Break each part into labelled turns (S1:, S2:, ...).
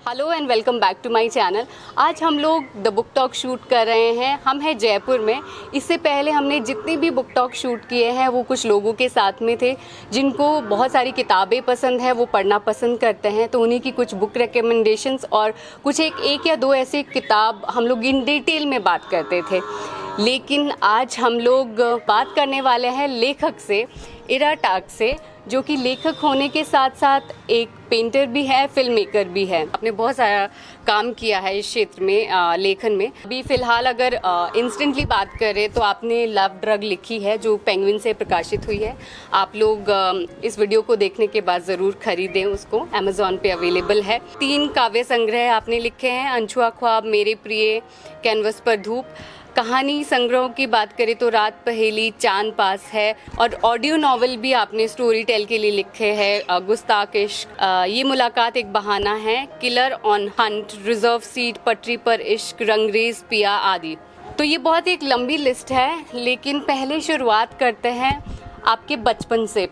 S1: Hello and welcome back to my channel. आज हम लोग द बुक टॉक शूट कर रहे हैं। हम हैं जयपुर में। इससे पहले हमने जितने भी बुक टॉक शूट किए हैं वो कुछ लोगों के साथ में थे जिनको बहुत सारी किताबें पसंद है, वो पढ़ना पसंद करते हैं, तो उन्हीं की कुछ बुक रिकमेंडेशंस और कुछ एक या दो ऐसे किताब हम लोग इन डिटेल में बात करते थे। लेकिन आज हम लोग बात करने वाले हैं लेखक से, इरा टाक से, जो कि लेखक होने के साथ साथ एक पेंटर भी है, फिल्म मेकर भी है। आपने बहुत सारा काम किया है इस क्षेत्र में, लेखन में। अभी फ़िलहाल अगर इंस्टेंटली बात करें तो आपने लव ड्रग लिखी है जो पेंगुइन से प्रकाशित हुई है। आप लोग इस वीडियो को देखने के बाद ज़रूर खरीदें उसको, अमेज़ॉन पे अवेलेबल है। 3 काव्य संग्रह आपने लिखे हैं, अनछुआ ख्वाब, मेरे प्रिय, कैनवस पर धूप। कहानी संग्रहों की बात करें तो रात पहेली, चांद पास है, और ऑडियो नॉवल भी आपने स्टोरी टेल के लिए लिखे हैं, गुस्ताख इश्क, ये मुलाकात एक बहाना है, killer on Hunt, reserve seat, पटरी पर इश्क, रंगरेज पिया आदि। तो ये बहुत एक लंबी लिस्ट है, लेकिन पहले शुरुआत करते हैं आपके बचपन से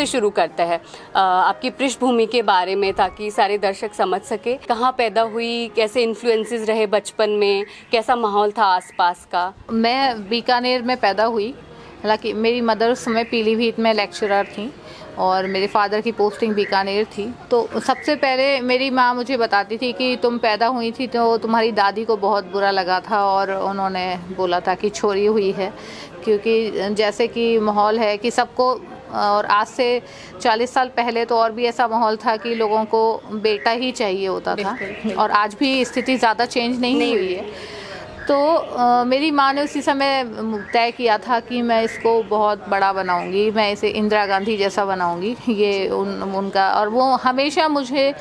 S1: शुरू करते हैं, आपकी पृष्ठभूमि के बारे में, ताकि सारे दर्शक समझ सके कहाँ पैदा हुई, कैसे इन्फ्लुएंसेस रहे बचपन में, कैसा माहौल था आसपास का।
S2: मैं बीकानेर में पैदा हुई। हालांकि मेरी मदर उस समय पीलीभीत में लेक्चरर थी और मेरे फादर की पोस्टिंग बीकानेर थी। तो सबसे पहले मेरी माँ मुझे बताती थी कि तुम पैदा हुई थी तो तुम्हारी दादी को बहुत बुरा लगा था और उन्होंने बोला था कि छोरी हुई है, क्योंकि जैसे कि माहौल है कि सबको, और आज से 40 साल पहले तो और भी ऐसा माहौल था कि लोगों को बेटा ही चाहिए होता था, और आज भी स्थिति ज़्यादा चेंज नहीं हुई है। तो मेरी माँ ने उसी समय तय किया था कि मैं इसको बहुत बड़ा बनाऊंगी, मैं इसे इंदिरा गांधी जैसा बनाऊंगी। ये उनका, और वो हमेशा मुझे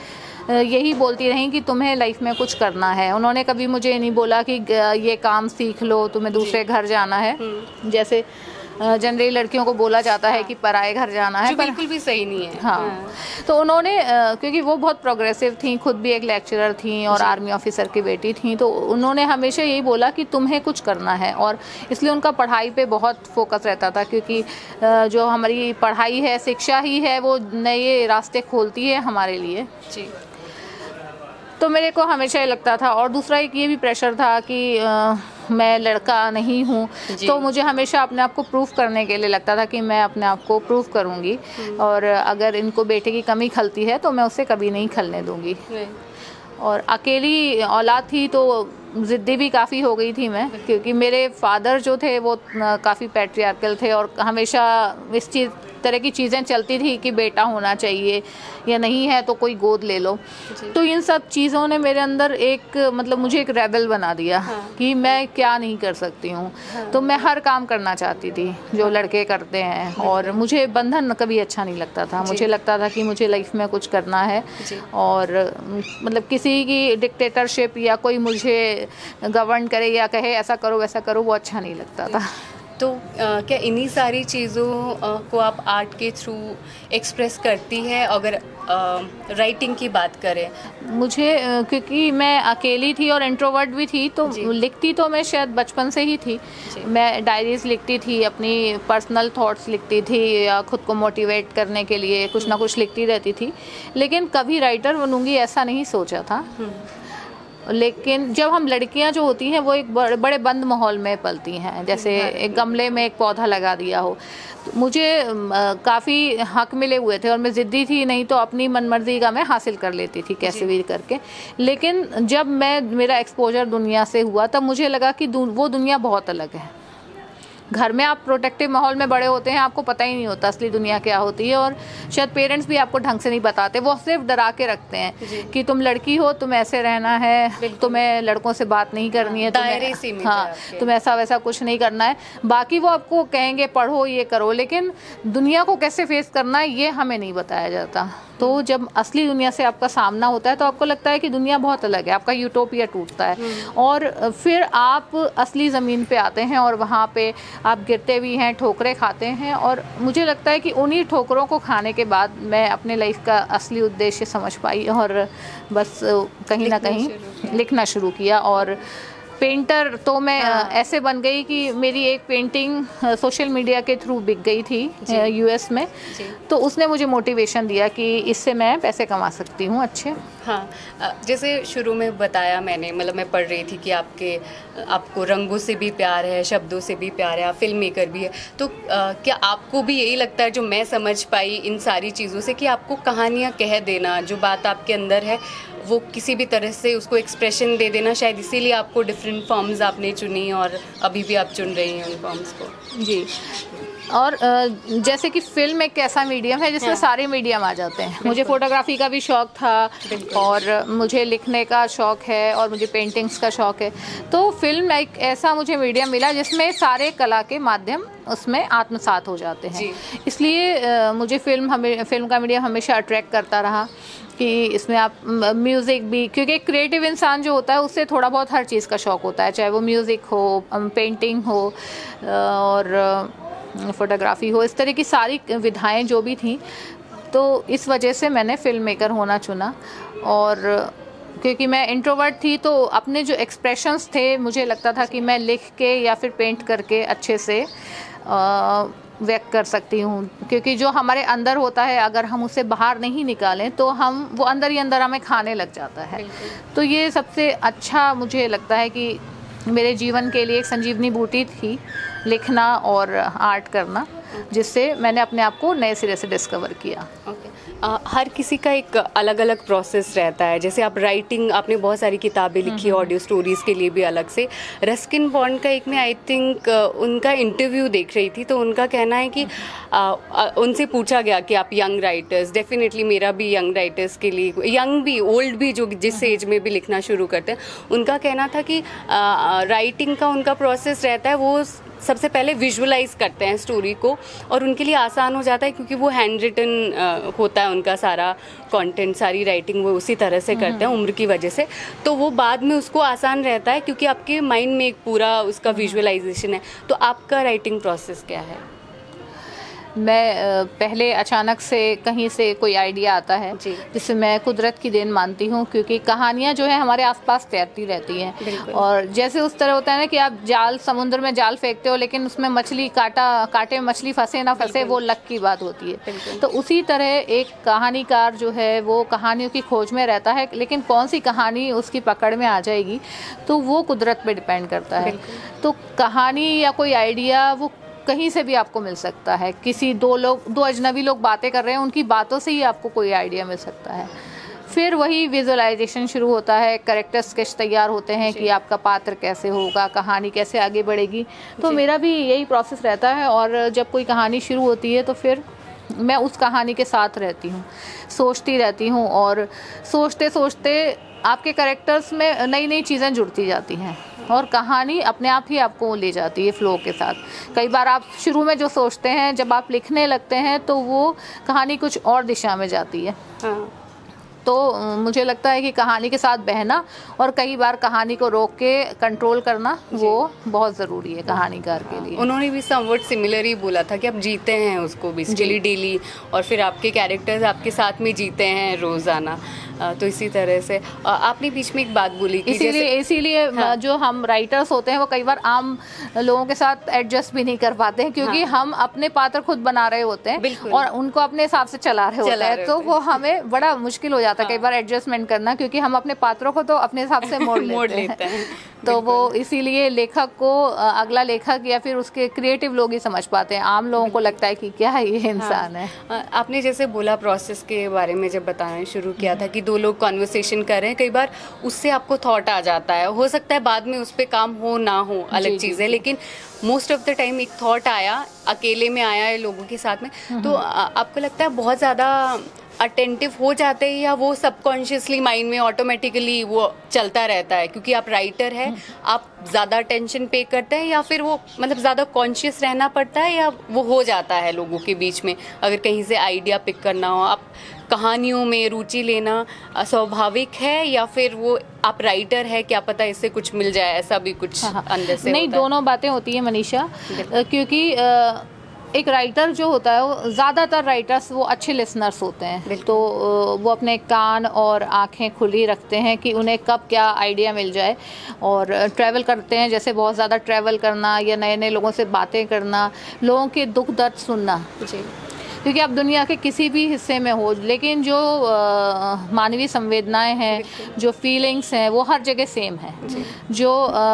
S2: यही बोलती रहीं कि तुम्हें लाइफ में कुछ करना है। उन्होंने कभी मुझे नहीं बोला कि ये काम सीख लो, तुम्हें दूसरे घर जाना है, जैसे जनरली लड़कियों को बोला जाता है कि पराए घर जाना है,
S1: जो बिल्कुल भी सही नहीं है।
S2: हाँ। तो उन्होंने, क्योंकि वो बहुत प्रोग्रेसिव थी, खुद भी एक लेक्चरर थी और आर्मी ऑफिसर की बेटी थी, तो उन्होंने हमेशा यही बोला कि तुम्हें कुछ करना है, और इसलिए उनका पढ़ाई पे बहुत फोकस रहता था, क्योंकि जो हमारी पढ़ाई है, शिक्षा ही है, वो नए रास्ते खोलती है हमारे लिए
S1: जी।
S2: तो मेरे को हमेशा ये लगता था। और दूसरा एक ये भी प्रेशर था कि मैं लड़का नहीं हूँ, तो मुझे हमेशा अपने आप को प्रूव करने के लिए लगता था कि मैं अपने आप को प्रूव करूँगी, और अगर इनको बेटे की कमी खलती है तो मैं उसे कभी नहीं खलने दूँगी। और अकेली औलाद थी तो ज़िद्दी भी काफ़ी हो गई थी मैं, क्योंकि मेरे फादर जो थे वो काफ़ी पैट्रियार्कल थे, और हमेशा इस तरह की चीज़ें चलती थी कि बेटा होना चाहिए, या नहीं है तो कोई गोद ले लो। तो इन सब चीज़ों ने मेरे अंदर एक, मतलब मुझे एक रेबल बना दिया। कि मैं क्या नहीं कर सकती हूँ। तो मैं हर काम करना चाहती थी जो लड़के करते हैं, और मुझे बंधन कभी अच्छा नहीं लगता था। मुझे लगता था कि मुझे लाइफ में कुछ करना है, और मतलब किसी की डिक्टेटरशिप या कोई मुझे गवर्न करे या कहे ऐसा करो वैसा करो, वो अच्छा नहीं लगता था।
S1: तो क्या इन्हीं सारी चीज़ों को आप आर्ट के थ्रू एक्सप्रेस करती है? अगर राइटिंग की बात करें,
S2: मुझे क्योंकि मैं अकेली थी और इंट्रोवर्ट भी थी, तो लिखती तो मैं शायद बचपन से ही थी। मैं डायरीज लिखती थी, अपनी पर्सनल थॉट्स लिखती थी, या खुद को मोटिवेट करने के लिए कुछ ना कुछ लिखती रहती थी, लेकिन कभी राइटर बनूंगी ऐसा नहीं सोचा था। लेकिन जब हम लड़कियां जो होती हैं वो एक बड़े बंद माहौल में पलती हैं, जैसे एक गमले में एक पौधा लगा दिया हो। तो मुझे काफ़ी हक मिले हुए थे, और मैं ज़िद्दी थी, नहीं तो अपनी मनमर्जी का मैं हासिल कर लेती थी कैसे भी करके। लेकिन जब मेरा एक्सपोजर दुनिया से हुआ, तब मुझे लगा कि वो दुनिया बहुत अलग है। घर में आप प्रोटेक्टिव माहौल में बड़े होते हैं, आपको पता ही नहीं होता असली दुनिया क्या होती है, और शायद पेरेंट्स भी आपको ढंग से नहीं बताते, वो सिर्फ डरा के रखते हैं कि तुम लड़की हो, तुम ऐसे रहना है, तुम्हें लड़कों से बात नहीं करनी है, तुम्हें ऐसा वैसा कुछ नहीं करना है। बाकी वो आपको कहेंगे पढ़ो, ये करो, लेकिन दुनिया को कैसे फेस करना है ये हमें नहीं बताया जाता। तो जब असली दुनिया से आपका सामना होता है तो आपको लगता है कि दुनिया बहुत अलग है, आपका यूटोपिया टूटता है, और फिर आप असली ज़मीन पे आते हैं, और वहाँ पे आप गिरते भी हैं, ठोकरें खाते हैं। और मुझे लगता है कि उन्हीं ठोकरों को खाने के बाद मैं अपने लाइफ का असली उद्देश्य समझ पाई, और बस कहीं ना कहीं लिखना शुरू किया। और पेंटर तो मैं ऐसे बन गई कि मेरी एक पेंटिंग सोशल मीडिया के थ्रू बिक गई थी यूएस में। तो उसने मुझे मोटिवेशन दिया कि इससे मैं पैसे कमा सकती हूँ अच्छे।
S1: हाँ, जैसे शुरू में बताया मैंने, मतलब मैं पढ़ रही थी कि आपको रंगों से भी प्यार है, शब्दों से भी प्यार है, आप फिल्म मेकर भी है। तो क्या आपको भी यही लगता है, जो मैं समझ पाई इन सारी चीज़ों से, कि आपको कहानियाँ कह देना, जो बात आपके अंदर है वो किसी भी तरह से उसको एक्सप्रेशन दे देना, शायद इसीलिए आपको डिफरेंट फॉर्म्स आपने चुनी और अभी भी आप चुन रही हैं उन फॉर्म्स को?
S2: जी। और जैसे कि फिल्म एक ऐसा मीडियम है जिसमें सारे मीडियम आ जाते हैं। मुझे फ़ोटोग्राफी का भी शौक़ था और मुझे लिखने का शौक़ है और मुझे पेंटिंग्स का शौक़ है। तो फिल्म एक ऐसा मुझे मीडियम मिला जिसमें सारे कला के माध्यम उसमें आत्मसात हो जाते हैं। इसलिए मुझे फिल्म का मीडियम हमेशा अट्रैक्ट करता रहा कि इसमें आप म्यूज़िक भी, क्योंकि क्रिएटिव इंसान जो होता है उससे थोड़ा बहुत हर चीज़ का शौक़ होता है, चाहे वो म्यूज़िक हो, पेंटिंग हो और फ़ोटोग्राफ़ी हो, इस तरह की सारी विधाएं जो भी थीं। तो इस वजह से मैंने फ़िल्म मेकर होना चुना। और क्योंकि मैं इंट्रोवर्ट थी तो अपने जो एक्सप्रेशंस थे मुझे लगता था कि मैं लिख के या फिर पेंट करके अच्छे से व्यक्त कर सकती हूँ, क्योंकि जो हमारे अंदर होता है अगर हम उसे बाहर नहीं निकालें तो वो अंदर ही अंदर हमें खाने लग जाता है। तो ये सबसे अच्छा मुझे लगता है कि मेरे जीवन के लिए एक संजीवनी बूटी थी लिखना और आर्ट करना, जिससे मैंने अपने आप को नए सिरे से डिस्कवर किया।
S1: हर किसी का एक अलग अलग प्रोसेस रहता है। जैसे आप राइटिंग, आपने बहुत सारी किताबें लिखी, ऑडियो स्टोरीज़ के लिए भी अलग से। रस्किन बॉन्ड का एक, मैं आई थिंक उनका इंटरव्यू देख रही थी, तो उनका कहना है कि उनसे पूछा गया कि आप यंग राइटर्स, डेफिनेटली मेरा भी यंग राइटर्स के लिए, यंग भी ओल्ड भी, जो जिस एज में भी लिखना शुरू करते हैं, उनका कहना था कि राइटिंग का उनका प्रोसेस रहता है, वो सबसे पहले विजुअलाइज करते हैं स्टोरी को और उनके लिए आसान हो जाता है, क्योंकि वो हैंड रिटन होता है उनका सारा कंटेंट, सारी राइटिंग वो उसी तरह से करते हैं उम्र की वजह से। तो वो बाद में उसको आसान रहता है क्योंकि आपके माइंड में एक पूरा उसका विजुअलाइजेशन है। तो आपका राइटिंग प्रोसेस क्या है?
S2: मैं पहले अचानक से कहीं से कोई आइडिया आता है जिसे मैं कुदरत की देन मानती हूँ, क्योंकि कहानियाँ जो है हमारे आसपास तैरती रहती हैं। और जैसे उस तरह होता है ना कि आप समुद्र में जाल फेंकते हो लेकिन उसमें मछली कांटे में मछली फंसे ना फंसे, वो लक की बात होती है। तो उसी तरह एक कहानीकार जो है वो कहानियों की खोज में रहता है, लेकिन कौन सी कहानी उसकी पकड़ में आ जाएगी तो वो कुदरत पे डिपेंड करता है। तो कहानी या कोई आइडिया वो कहीं से भी आपको मिल सकता है। दो अजनबी लोग बातें कर रहे हैं, उनकी बातों से ही आपको कोई आइडिया मिल सकता है। फिर वही विजुअलाइजेशन शुरू होता है, कैरेक्टर स्केच तैयार होते हैं कि आपका पात्र कैसे होगा, कहानी कैसे आगे बढ़ेगी। तो मेरा भी यही प्रोसेस रहता है। और जब कोई कहानी शुरू होती है तो फिर मैं उस कहानी के साथ रहती हूँ, सोचती रहती हूँ और सोचते सोचते आपके कैरेक्टर्स में नई नई चीज़ें जुड़ती जाती हैं और कहानी अपने आप ही आपको ले जाती है फ्लो के साथ। कई बार आप शुरू में जो सोचते हैं, जब आप लिखने लगते हैं तो वो कहानी कुछ और दिशा में जाती है। तो मुझे लगता है कि कहानी के साथ बहना और कई बार कहानी को रोक के कंट्रोल करना वो बहुत ज़रूरी है कहानीकार के लिए।
S1: उन्होंने भी समवट सिमिलर ही बोला था कि आप जीते हैं उसको बेसिकली डेली, और फिर आपके कैरेक्टर्स आपके साथ में जीते हैं रोज़ाना। तो इसी तरह से आपने बीच में एक बात बोली कि
S2: इसीलिए जो हम राइटर्स होते हैं वो कई बार आम लोगों के साथ एडजस्ट भी नहीं कर पाते हैं, क्योंकि हम अपने पात्र खुद बना रहे होते हैं और उनको अपने हिसाब से चला रहे होते हैं। तो वो हमें बड़ा मुश्किल हो जाता है कई बार एडजस्टमेंट करना, क्योंकि हम अपने पात्रों को तो अपने हिसाब से मोड़ लेते हैं। तो वो इसीलिए लेखक को अगला लेखक या फिर उसके क्रिएटिव लोग ही समझ पाते हैं। आम लोगों को लगता है कि क्या है ये इंसान है।
S1: आपने जैसे बोला प्रोसेस के बारे में, जब बताना शुरू किया था कि दो लोग कॉन्वर्सेशन कर रहे हैं, कई बार उससे आपको थॉट आ जाता है, हो सकता है बाद में उस पर काम हो ना हो, अलग चीज़ है, लेकिन मोस्ट ऑफ द टाइम एक थॉट आया, अकेले में आया है लोगों के साथ में, तो आपको लगता है बहुत ज़्यादा अटेंटिव हो जाते हैं या वो सबकॉन्शियसली माइंड में ऑटोमेटिकली वो चलता रहता है? क्योंकि आप राइटर हैं, आप ज़्यादा अटेंशन पे करते हैं या फिर वो मतलब ज़्यादा कॉन्शियस रहना पड़ता है, या वो हो जाता है लोगों के बीच में अगर कहीं से आइडिया पिक करना हो? आप कहानियों में रुचि लेना स्वाभाविक है या फिर वो आप राइटर है, क्या पता इससे कुछ मिल जाए, ऐसा भी कुछ अंदर से?
S2: नहीं, दोनों बातें होती है मनीषा, क्योंकि एक राइटर जो होता है वो ज़्यादातर राइटर्स वो अच्छे लिसनर्स होते हैं, तो वो अपने कान और आँखें खुली रखते हैं कि उन्हें कब क्या आइडिया मिल जाए, और ट्रैवल करते हैं, जैसे बहुत ज़्यादा ट्रैवल करना या नए नए लोगों से बातें करना, लोगों के दुख दर्द सुनना जी, क्योंकि आप दुनिया के किसी भी हिस्से में हो, लेकिन जो मानवीय संवेदनाएं हैं, जो फीलिंग्स हैं, वो हर जगह सेम है। जो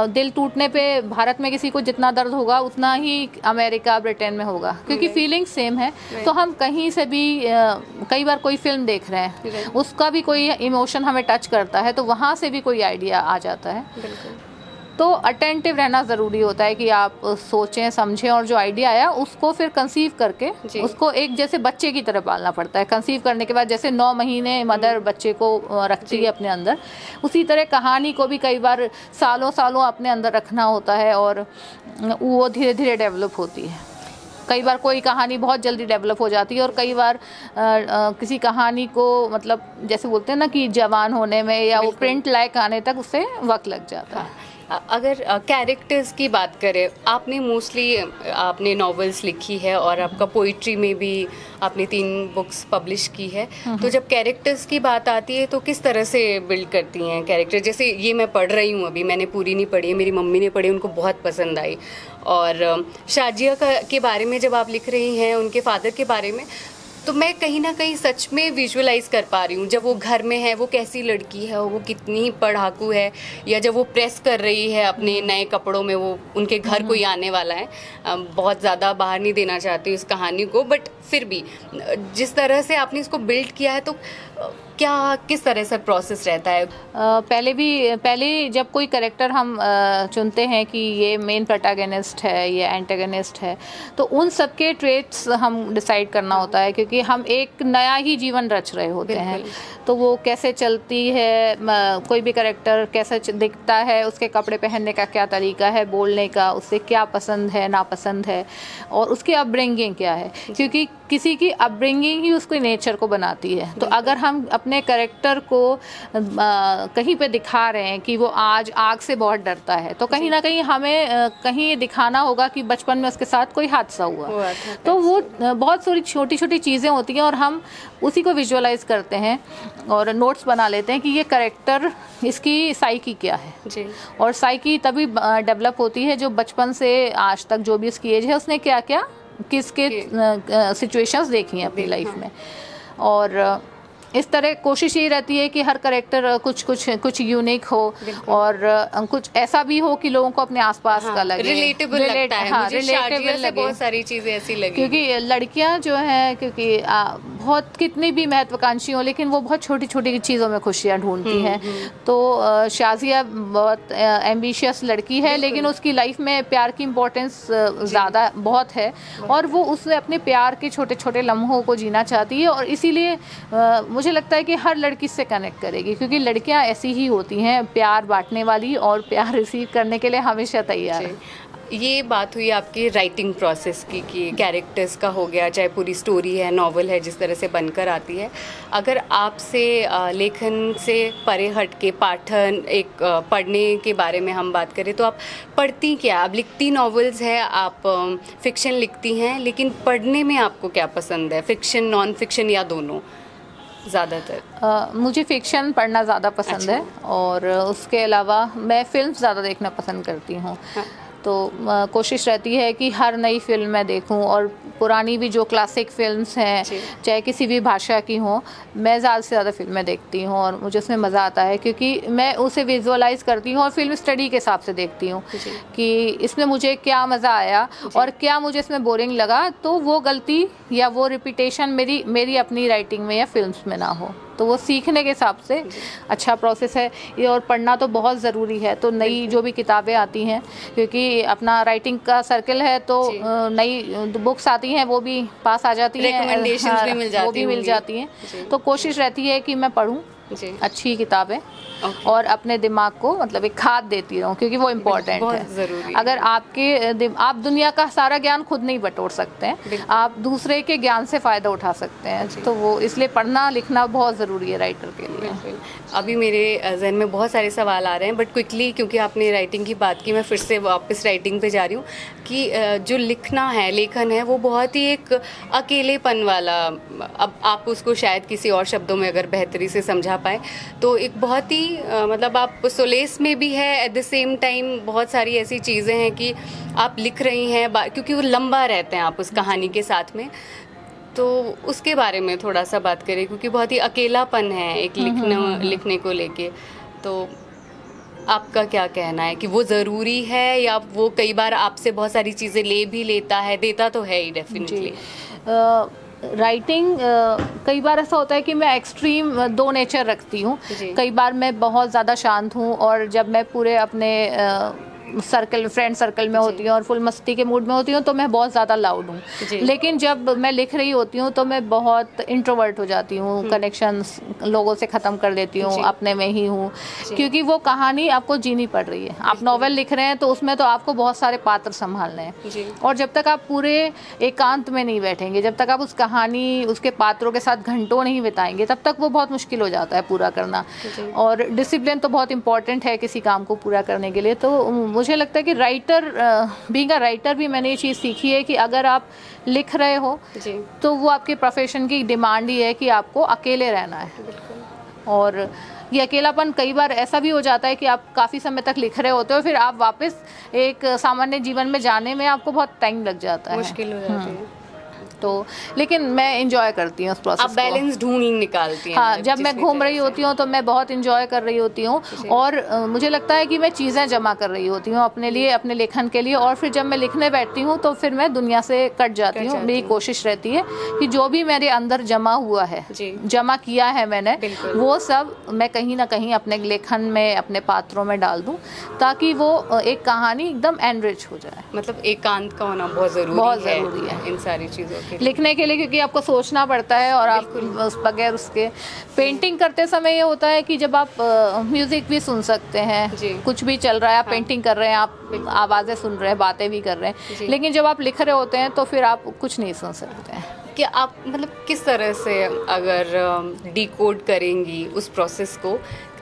S2: दिल टूटने पे भारत में किसी को जितना दर्द होगा उतना ही अमेरिका ब्रिटेन में होगा, क्योंकि फीलिंग्स सेम है। तो हम कहीं से भी कई बार कोई फिल्म देख रहे हैं, उसका भी कोई इमोशन हमें टच करता है, तो वहाँ से भी कोई आइडिया आ जाता है। तो अटेंटिव रहना ज़रूरी होता है कि आप सोचें समझें, और जो आइडिया आया उसको फिर कंसीव करके उसको एक जैसे बच्चे की तरह पालना पड़ता है। कंसीव करने के बाद जैसे 9 महीने मदर बच्चे को रखती है अपने अंदर, उसी तरह कहानी को भी कई बार सालों सालों अपने अंदर रखना होता है, और वो धीरे धीरे डेवलप होती है। कई बार कोई कहानी बहुत जल्दी डेवलप हो जाती है, और कई बार किसी कहानी को मतलब जैसे बोलते हैं ना कि जवान होने में या वो प्रिंट लायक आने तक उससे वक्त लग जाता है।
S1: अगर कैरेक्टर्स की बात करें, आपने मोस्टली आपने नॉवेल्स लिखी है और आपका पोइट्री में भी आपने 3 बुक्स पब्लिश की है, तो जब कैरेक्टर्स की बात आती है तो किस तरह से बिल्ड करती हैं कैरेक्टर? जैसे ये मैं पढ़ रही हूँ अभी, मैंने पूरी नहीं पढ़ी है, मेरी मम्मी ने पढ़ी, उनको बहुत पसंद आई। और शाजिया के बारे में जब आप लिख रही हैं, उनके फादर के बारे में, तो मैं कहीं ना कहीं सच में विजुअलाइज कर पा रही हूँ। जब वो घर में है, वो कैसी लड़की है, वो कितनी पढ़ाकू है, या जब वो प्रेस कर रही है अपने नए कपड़ों में, वो उनके घर कोई आने वाला है। बहुत ज़्यादा बाहर नहीं देना चाहती उस कहानी को, बट फिर भी जिस तरह से आपने इसको बिल्ड किया है, तो क्या किस तरह से प्रोसेस रहता है?
S2: पहले जब कोई कैरेक्टर हम चुनते हैं कि ये मेन प्रोटैगनिस्ट है, ये एंटागनिस्ट है, तो उन सब के ट्रेट्स हम डिसाइड करना होता है, क्योंकि हम एक नया ही जीवन रच रहे होते हैं। तो वो कैसे चलती है, कोई भी कैरेक्टर कैसे दिखता है, उसके कपड़े पहनने का क्या तरीका है, बोलने का, उससे क्या पसंद है नापसंद है, और उसकी अपब्रिंगिंग क्या है, क्योंकि किसी की अपब्रिंगिंग ही उसके नेचर को बनाती है। तो अगर हम अपने कैरेक्टर को कहीं पे दिखा रहे हैं कि वो आज आग से बहुत डरता है, तो कहीं ना कहीं हमें कहीं ये दिखाना होगा कि बचपन में उसके साथ कोई हादसा हुआ। तो वो बहुत सारी छोटी छोटी चीज़ें होती हैं, और हम उसी को विजुअलाइज करते हैं और नोट्स बना लेते हैं कि ये कैरेक्टर, इसकी साइकी क्या है जी। और साइकी तभी डेवलप होती है जो बचपन से आज तक जो भी उसकी एज है, उसने क्या क्या किसके सिचुएशंस देखी हैं अपनी लाइफ में। और इस तरह कोशिश यही रहती है कि हर कैरेक्टर कुछ यूनिक हो, और कुछ ऐसा भी हो कि लोगों को अपने आसपास का लगे,
S1: रिलेटेबल लगता है। मुझे शाजिया से बहुत सारी चीज़ें ऐसी लगी,
S2: क्योंकि लड़कियां जो हैं, क्योंकि बहुत कितनी भी महत्वाकांक्षी हो, लेकिन वो बहुत छोटी छोटी चीज़ों में खुशियां ढूंढती हैं। तो शाजिया बहुत एम्बिशियस लड़की है, लेकिन उसकी लाइफ में प्यार की इम्पोर्टेंस ज़्यादा बहुत है, और वो उससे अपने प्यार के छोटे छोटे लम्हों को जीना चाहती है। और इसीलिए मुझे लगता है कि हर लड़की से कनेक्ट करेगी, क्योंकि लड़कियां ऐसी ही होती हैं, प्यार बांटने वाली और प्यार रिसीव करने के लिए हमेशा तैयार है।
S1: ये बात हुई आपकी राइटिंग प्रोसेस की, कि कैरेक्टर्स का हो गया, चाहे पूरी स्टोरी है, नॉवल है, जिस तरह से बनकर आती है। अगर आपसे लेखन से परे हट के पाठन, एक पढ़ने के बारे में हम बात करें, तो आप पढ़ती क्या? आप लिखती नॉवेल्स है, आप फिक्शन लिखती हैं, लेकिन पढ़ने में आपको क्या पसंद है? फिक्शन, नॉन फिक्शन, या दोनों? ज़्यादातर
S2: मुझे फ़िक्शन पढ़ना ज़्यादा पसंद है, और उसके अलावा मैं फ़िल्म ज़्यादा देखना पसंद करती हूँ। तो कोशिश रहती है कि हर नई फिल्म मैं देखूं, और पुरानी भी जो क्लासिक फिल्म्स हैं, चाहे किसी भी भाषा की हों, मैं ज़्यादा से ज़्यादा फिल्में देखती हूं, और मुझे उसमें मज़ा आता है, क्योंकि मैं उसे विजुअलाइज़ करती हूं और फिल्म स्टडी के हिसाब से देखती हूं कि इसमें मुझे क्या मज़ा आया और क्या मुझे इसमें बोरिंग लगा, तो वो गलती या वो रिपीटेशन मेरी अपनी राइटिंग में या फिल्म्स में ना हो। तो वो सीखने के हिसाब से अच्छा प्रोसेस है ये, और पढ़ना तो बहुत ज़रूरी है। तो नई जो भी किताबें आती हैं, क्योंकि अपना राइटिंग का सर्कल है, तो नई बुक्स आती हैं, वो भी पास आ जाती हैं,
S1: रिकमेंडेशंस भी मिल जाती हैं,
S2: वो भी मिल जाती हैं। तो कोशिश रहती है कि मैं पढूं,
S1: जी।
S2: अच्छी किताबें,
S1: Okay.
S2: और अपने दिमाग को मतलब एक खाद देती रहूं, क्योंकि वो इम्पोर्टेंट
S1: बहुत
S2: है।
S1: ज़रूरी है।
S2: अगर आप दुनिया का सारा ज्ञान खुद नहीं बटोर सकते हैं,
S1: बिल्कुल।
S2: आप दूसरे के ज्ञान से फ़ायदा उठा सकते हैं, तो वो इसलिए पढ़ना लिखना बहुत ज़रूरी है राइटर के लिए।
S1: बिल्कुल। अभी मेरे जहन में बहुत सारे सवाल आ रहे हैं, बट क्विकली, क्योंकि आपने राइटिंग की बात की, मैं फिर से वापस राइटिंग पे जा रही हूँ कि जो लिखना है, लेखन है, वो बहुत ही एक अकेलेपन वाला, अब आप उसको शायद किसी और शब्दों में अगर बेहतरी से समझा पाए तो एक बहुत ही मतलब आप सोलेस में भी है, एट द सेम टाइम बहुत सारी ऐसी चीज़ें हैं कि आप लिख रही हैं क्योंकि वो लंबा रहते हैं आप उस कहानी के साथ में, तो उसके बारे में थोड़ा सा बात करें, क्योंकि बहुत ही अकेलापन है एक लिखने को लेके। तो आपका क्या कहना है कि वो ज़रूरी है, या वो कई बार आपसे बहुत सारी चीज़ें ले भी लेता है, देता तो है ही डेफिनेटली।
S2: राइटिंग कई बार ऐसा होता है कि मैं एक्सट्रीम दो नेचर रखती हूँ।
S1: जी।
S2: कई बार मैं बहुत ज़्यादा शांत हूँ, और जब मैं पूरे अपने फ्रेंड सर्कल में होती हूँ और फुल मस्ती के मूड में होती हूँ तो मैं बहुत ज़्यादा लाउड
S1: जी।
S2: हूँ। लेकिन जब मैं लिख रही होती हूँ तो मैं बहुत इंट्रोवर्ट हो जाती हूँ, कनेक्शंस लोगों से ख़त्म कर देती हूँ,
S1: जी।
S2: अपने में ही हूँ, क्योंकि वो कहानी आपको जीनी पड़ रही है। आप नॉवेल लिख रहे हैं तो उसमें तो आपको बहुत सारे पात्र संभालने हैं,
S1: जी।
S2: और जब तक आप पूरे एकांत में नहीं बैठेंगे, जब तक आप उस कहानी उसके पात्रों के साथ घंटों नहीं बिताएंगे, तब तक वो बहुत मुश्किल हो जाता है पूरा करना। और डिसिप्लिन तो बहुत इंपॉर्टेंट है किसी काम को पूरा करने के लिए। तो मुझे लगता है कि बीइंग अ राइटर भी मैंने ये चीज़ सीखी है कि अगर आप लिख रहे हो
S1: जी।
S2: तो वो आपके प्रोफेशन की डिमांड ही है कि आपको अकेले रहना है। और ये अकेलापन कई बार ऐसा भी हो जाता है कि आप काफ़ी समय तक लिख रहे होते हो, फिर आप वापस एक सामान्य जीवन में जाने में आपको बहुत टाइम लग जाता है,
S1: मुश्किल हो जाती है।
S2: तो लेकिन मैं इंजॉय करती हूँ उस प्रोसेस
S1: आप
S2: को।
S1: बैलेंस ढूंढ निकालती हैं।
S2: हाँ,
S1: मतलब
S2: जब मैं
S1: जिस भी
S2: घूम
S1: तरह
S2: रही
S1: से।
S2: होती हूँ तो मैं बहुत इंजॉय कर रही होती हूँ, और मुझे लगता है कि मैं चीज़ें जमा कर रही होती हूँ अपने लिए, अपने लेखन के लिए, और फिर जब मैं लिखने बैठती हूँ तो फिर मैं दुनिया से कट जाती हूँ। मेरी कोशिश रहती है कि जो भी मेरे अंदर जमा हुआ है, जमा किया है मैंने, वो सब मैं कहीं ना कहीं अपने लेखन में, अपने पात्रों में डाल दूँ, ताकि वो एक कहानी एकदम एनरिच हो जाए।
S1: मतलब एकांत का होना बहुत ज़रूरी है इन सारी चीज़ों के लिए।
S2: लिखने के लिए, क्योंकि आपको सोचना पड़ता है, और आप उस बगैर उसके पेंटिंग करते समय ये होता है कि जब आप म्यूज़िक भी सुन सकते हैं, कुछ भी चल रहा है, आप पेंटिंग कर रहे हैं, आप आवाज़ें सुन रहे हैं, बातें भी कर रहे हैं, लेकिन जब आप लिख रहे होते हैं तो फिर आप कुछ नहीं सुन सकते हैं।
S1: कि आप मतलब किस तरह से अगर डिकोड करेंगी उस प्रोसेस को,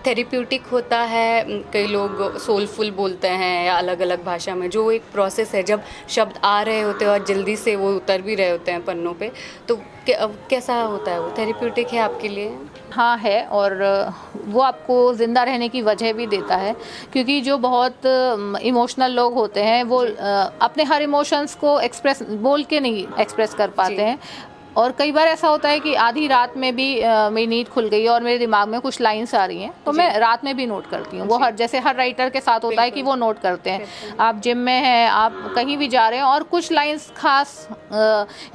S1: थेरेप्यूटिक होता है, कई लोग सोलफुल बोलते हैं, या अलग अलग भाषा में जो एक प्रोसेस है, जब शब्द आ रहे होते हैं और जल्दी से वो उतर भी रहे होते हैं पन्नों पे, तो कैसा होता है वो? थेरेप्यूटिक है आपके लिए?
S2: हाँ है, और वो आपको ज़िंदा रहने की वजह भी देता है, क्योंकि जो बहुत इमोशनल लोग होते हैं वो अपने हर इमोशंस को बोल के नहीं एक्सप्रेस कर पाते हैं। और कई बार ऐसा होता है कि आधी रात में भी मेरी नींद खुल गई और मेरे दिमाग में कुछ लाइंस आ रही हैं, तो मैं रात में भी नोट करती हूँ। वो जैसे हर राइटर के साथ होता है कि वो नोट करते हैं। आप जिम में हैं, आप कहीं भी जा रहे हैं, और कुछ लाइंस खास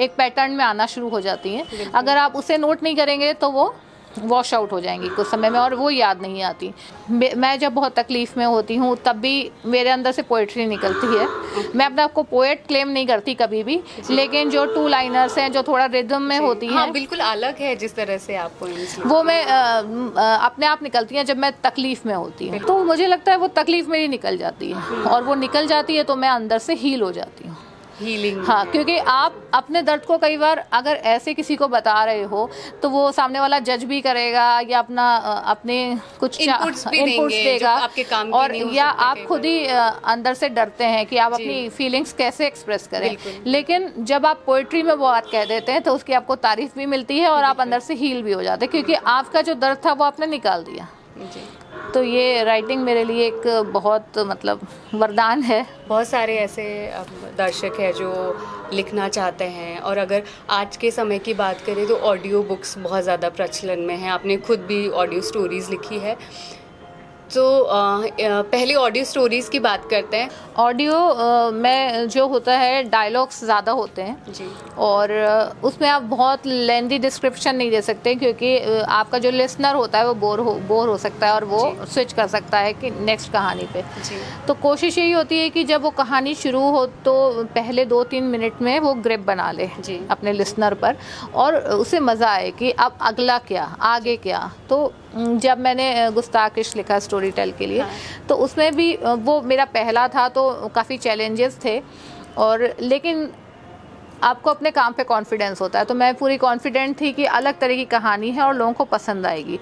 S2: एक पैटर्न में आना शुरू हो जाती हैं। अगर आप उसे नोट नहीं करेंगे तो वो वॉश आउट हो जाएंगी कुछ समय में, और वो याद नहीं आती। मैं जब बहुत तकलीफ़ में होती हूँ तब भी मेरे अंदर से पोइट्री निकलती है। मैं अपने आप को पोएट क्लेम नहीं करती कभी भी, लेकिन जो 2 लाइनर्स हैं, जो थोड़ा रिदम में होती हैं,
S1: बिल्कुल अलग है जिस तरह से आपको
S2: वो मैं अपने आप निकलती हैं जब मैं तकलीफ़ में होती हूँ। तो मुझे लगता है वो तकलीफ़ मेरी निकल जाती है, और वो निकल जाती है तो मैं अंदर से हील हो जाती हूँ।
S1: हीलिंग।
S2: हाँ, क्योंकि आप अपने दर्द को कई बार अगर ऐसे किसी को बता रहे हो तो वो सामने वाला जज भी करेगा, या अपने कुछ
S1: इनपुट्स
S2: देगा,
S1: आपके काम
S2: और
S1: नहीं हो
S2: या
S1: सकते
S2: आप खुद ही अंदर से डरते हैं कि आप अपनी फीलिंग्स कैसे एक्सप्रेस करें। लेकिन जब आप पोइट्री में वो बात कह देते हैं तो उसकी आपको तारीफ भी मिलती है, और आप अंदर से हील भी हो जाते हैं, क्योंकि आपका जो दर्द था वो आपने निकाल दिया। तो ये राइटिंग मेरे लिए एक बहुत मतलब वरदान है।
S1: बहुत सारे ऐसे दर्शक हैं जो लिखना चाहते हैं, और अगर आज के समय की बात करें तो ऑडियो बुक्स बहुत ज़्यादा प्रचलन में हैं। आपने खुद भी ऑडियो स्टोरीज़ लिखी है, तो पहले ऑडियो स्टोरीज़ की बात करते हैं।
S2: ऑडियो में जो होता है डायलॉग्स ज़्यादा होते हैं
S1: जी।
S2: और उसमें आप बहुत लेंदी डिस्क्रिप्शन नहीं दे सकते, क्योंकि आपका जो लिसनर होता है वो बोर हो सकता है और वो स्विच कर सकता है कि नेक्स्ट कहानी पे।
S1: जी।
S2: तो कोशिश यही होती है कि जब वो कहानी शुरू हो तो पहले 2-3 मिनट में वो ग्रिप बना ले
S1: जी।
S2: अपने लिसनर पर और उसे मज़ा आए कि अब अगला क्या, आगे क्या। तो जब मैंने गुस्ताख इश्क लिखा स्टोरी टेल के लिए, तो उसमें भी वो मेरा पहला था, तो काफ़ी चैलेंजेस थे और लेकिन आपको अपने काम पे कॉन्फिडेंस होता है, तो मैं पूरी कॉन्फिडेंट थी कि अलग तरह की कहानी है और लोगों को पसंद आएगी।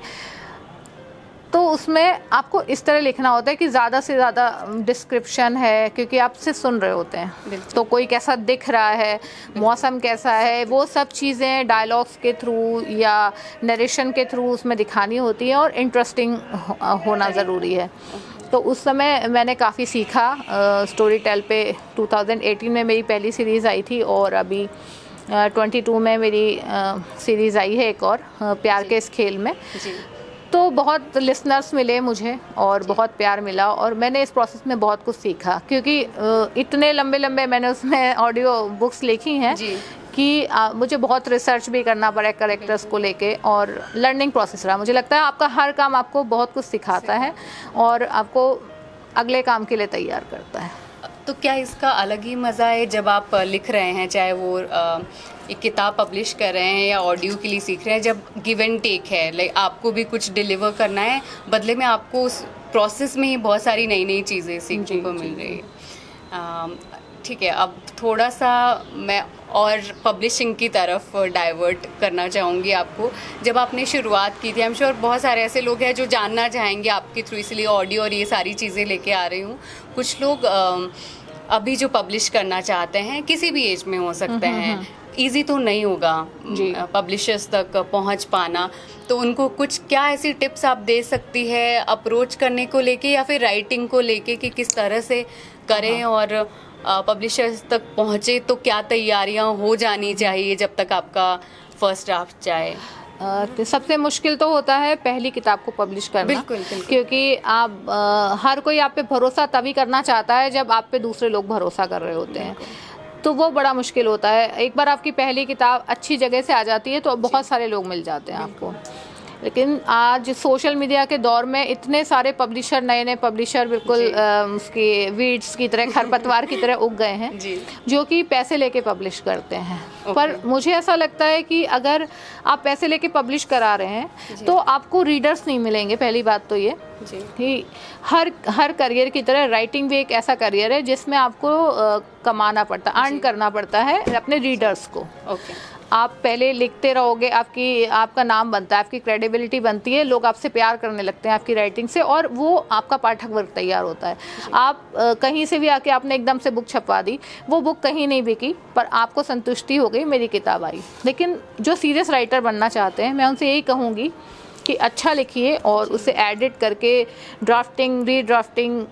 S2: तो उसमें आपको इस तरह लिखना होता है कि ज़्यादा से ज़्यादा डिस्क्रिप्शन है, क्योंकि आप सिर्फ सुन रहे होते हैं। तो कोई कैसा दिख रहा है, मौसम कैसा है, वो सब चीज़ें डायलॉग्स के थ्रू या नरेशन के थ्रू उसमें दिखानी होती है और इंटरेस्टिंग होना ज़रूरी है। तो उस समय मैंने काफ़ी सीखा स्टोरी टेल पे। 2018 में मेरी पहली सीरीज़ आई थी और अभी 22 में मेरी सीरीज़ आई है एक और, प्यार के इस खेल में।
S1: जी।
S2: तो बहुत लिसनर्स मिले मुझे और बहुत प्यार मिला और मैंने इस प्रोसेस में बहुत कुछ सीखा, क्योंकि इतने लंबे लंबे मैंने उसमें ऑडियो बुक्स लिखी हैं कि मुझे बहुत रिसर्च भी करना पड़ा कैरेक्टर्स को लेके और लर्निंग प्रोसेस रहा। मुझे लगता है आपका हर काम आपको बहुत कुछ सिखाता है और आपको अगले काम के लिए तैयार करता है।
S1: तो क्या इसका अलग ही मज़ा है जब आप लिख रहे हैं, चाहे वो एक किताब पब्लिश कर रहे हैं या ऑडियो के लिए सीख रहे हैं, जब गिव एंड टेक है, लाइक आपको भी कुछ डिलीवर करना है, बदले में आपको उस प्रोसेस में ही बहुत सारी नई नई चीज़ें सीखने को मिल रही है। ठीक है, अब थोड़ा सा मैं और पब्लिशिंग की तरफ डाइवर्ट करना चाहूँगी आपको। जब आपने शुरुआत की थी, आई एम श्योर बहुत सारे ऐसे लोग हैं जो जानना चाहेंगे आपके थ्रू, इसलिए ऑडियो और ये सारी चीज़ें लेके आ रही हूँ। कुछ लोग अभी जो पब्लिश करना चाहते हैं, किसी भी एज में हो सकते हैं, ईजी तो नहीं होगा पब्लिशर्स तक पहुंच पाना, तो उनको कुछ क्या ऐसी टिप्स आप दे सकती है अप्रोच करने को लेके या फिर राइटिंग को लेके कि किस तरह से करें और पब्लिशर्स तक पहुंचे, तो क्या तैयारियां हो जानी चाहिए जब तक आपका फर्स्ट ड्राफ्ट जाए?
S2: तो सबसे मुश्किल तो होता है पहली किताब को पब्लिश करना।
S1: बिल्कुल।
S2: क्योंकि आप हर कोई आप पे भरोसा तभी करना चाहता है जब आप पे दूसरे लोग भरोसा कर रहे होते हैं, तो वो बड़ा मुश्किल होता है। एक बार आपकी पहली किताब अच्छी जगह से आ जाती है तो बहुत सारे लोग मिल जाते हैं आपको। लेकिन आज सोशल मीडिया के दौर में इतने सारे पब्लिशर, नए नए पब्लिशर बिल्कुल उसके वीड्स की तरह, खरपतवार की तरह उग गए हैं, जो कि पैसे लेके पब्लिश करते हैं। पर मुझे ऐसा लगता है कि अगर आप पैसे लेके पब्लिश करा रहे हैं तो आपको रीडर्स नहीं मिलेंगे। पहली बात तो ये कि हर करियर की तरह राइटिंग भी एक ऐसा करियर है जिसमें आपको कमाना पड़ता है, अर्न करना पड़ता है अपने रीडर्स को। आप पहले लिखते रहोगे, आपका नाम बनता है, आपकी क्रेडिबिलिटी बनती है, लोग आपसे प्यार करने लगते हैं आपकी राइटिंग से और वो आपका पाठक वर्ग तैयार होता है। आप कहीं से भी आके आपने एकदम से बुक छपवा दी, वो बुक कहीं नहीं बिकी, पर आपको संतुष्टि हो गई, मेरी किताब आई। लेकिन जो सीरियस राइटर बनना चाहते हैं, मैं उनसे यही कहूँगी कि अच्छा लिखिए और उसे एडिट करके ड्राफ्टिंग, रीड्राफ्टिंग,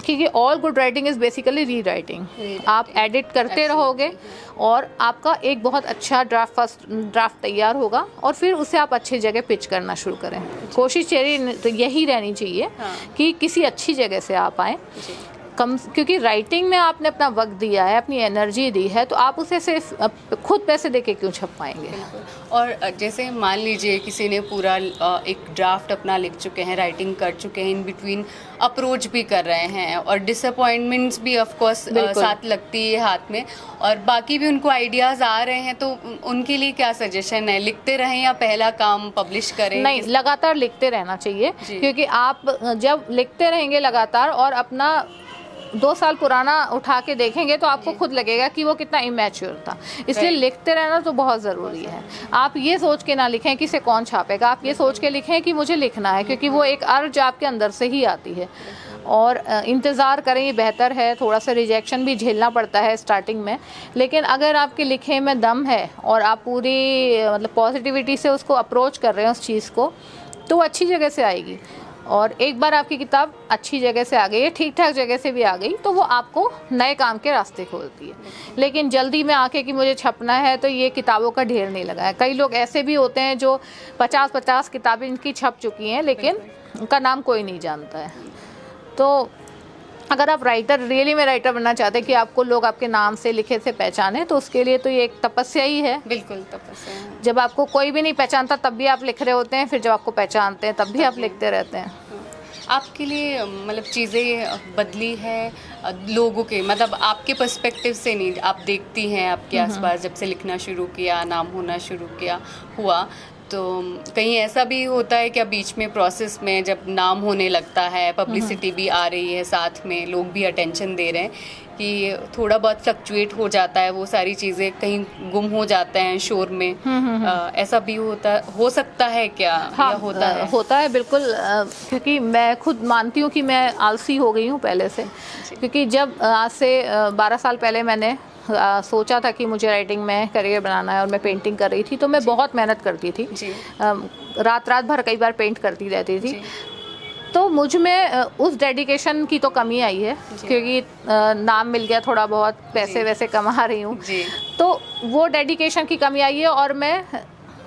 S2: क्योंकि all good writing is basically री राइटिंग। आप एडिट करते रहोगे और आपका एक बहुत अच्छा फर्स्ट ड्राफ्ट तैयार होगा और फिर उसे आप अच्छी जगह पिच करना शुरू करें। कोशिश यही रहनी चाहिए कि किसी अच्छी जगह से आप आएँ, क्योंकि राइटिंग में आपने अपना वक्त दिया है, अपनी एनर्जी दी है, तो आप उसे सिर्फ खुद पैसे देके क्यों छप पाएंगे।
S1: और जैसे मान लीजिए किसी ने पूरा एक ड्राफ्ट अपना लिख चुके हैं, राइटिंग कर चुके हैं, इन बिटवीन अप्रोच भी कर रहे हैं और डिसअपॉइंटमेंट्स भी ऑफ कोर्स साथ लगती है हाथ में, और बाकी भी उनको आइडियाज़ आ रहे हैं, तो उनके लिए क्या सजेशन है? लिखते रहें या पहला काम पब्लिश करें?
S2: नहीं, लगातार लिखते रहना चाहिए, क्योंकि आप जब लिखते रहेंगे लगातार और अपना 2 साल पुराना उठा के देखेंगे तो आपको खुद लगेगा कि वो कितना इमैच्योर था। इसलिए लिखते रहना तो बहुत ज़रूरी है। आप ये सोच के ना लिखें कि इसे कौन छापेगा, आप ये सोच के लिखें कि मुझे लिखना है, क्योंकि वो एक अर्ज आपके अंदर से ही आती है। और इंतज़ार करें, ये बेहतर है। थोड़ा सा रिजेक्शन भी झेलना पड़ता है स्टार्टिंग में, लेकिन अगर आपके लिखे में दम है और आप पूरी मतलब पॉजिटिविटी से उसको अप्रोच कर रहे हैं उस चीज़ को, तो अच्छी जगह से आएगी। और एक बार आपकी किताब अच्छी जगह से आ गई है, ठीक ठाक जगह से भी आ गई, तो वो आपको नए काम के रास्ते खोलती है। लेकिन जल्दी में आके कि मुझे छपना है, तो ये किताबों का ढेर नहीं लगा है। कई लोग ऐसे भी होते हैं जो 50-50 किताबें इनकी छप चुकी हैं, लेकिन उनका नाम कोई नहीं जानता है। तो अगर आप राइटर रियली में राइटर बनना चाहते हैं कि आपको लोग आपके नाम से लिखे से पहचाने, तो उसके लिए तो ये एक तपस्या ही है।
S1: बिल्कुल तपस्या है।
S2: जब आपको कोई भी नहीं पहचानता तब भी आप लिख रहे होते हैं, फिर जब आपको पहचानते हैं तब भी आप लिखते रहते हैं।
S1: आपके लिए मतलब चीज़ें बदली है लोगों के, मतलब आपके पर्सपेक्टिव से नहीं, आप देखती हैं आपके आसपास जब से लिखना शुरू किया, नाम होना शुरू किया हुआ, तो कहीं ऐसा भी होता है क्या बीच में प्रोसेस में जब नाम होने लगता है, पब्लिसिटी भी आ रही है, साथ में लोग भी अटेंशन दे रहे हैं, कि थोड़ा बहुत फ्लक्चुएट हो जाता है, वो सारी चीज़ें कहीं गुम हो जाते हैं शोर में, ऐसा भी हो सकता है क्या?
S2: हाँ,
S1: या होता है
S2: बिल्कुल। क्योंकि मैं खुद मानती हूँ कि मैं आलसी हो गई हूँ पहले से। क्योंकि जब आज से 12 साल पहले मैंने सोचा था कि मुझे राइटिंग में करियर बनाना है और मैं पेंटिंग कर रही थी, तो मैं बहुत मेहनत करती थी, रात भर कई बार पेंट करती रहती थी। तो मुझ में उस डेडिकेशन की तो कमी आई है, क्योंकि नाम मिल गया, थोड़ा बहुत पैसे वैसे कमा रही हूँ, तो वो डेडिकेशन की कमी आई है। और मैं,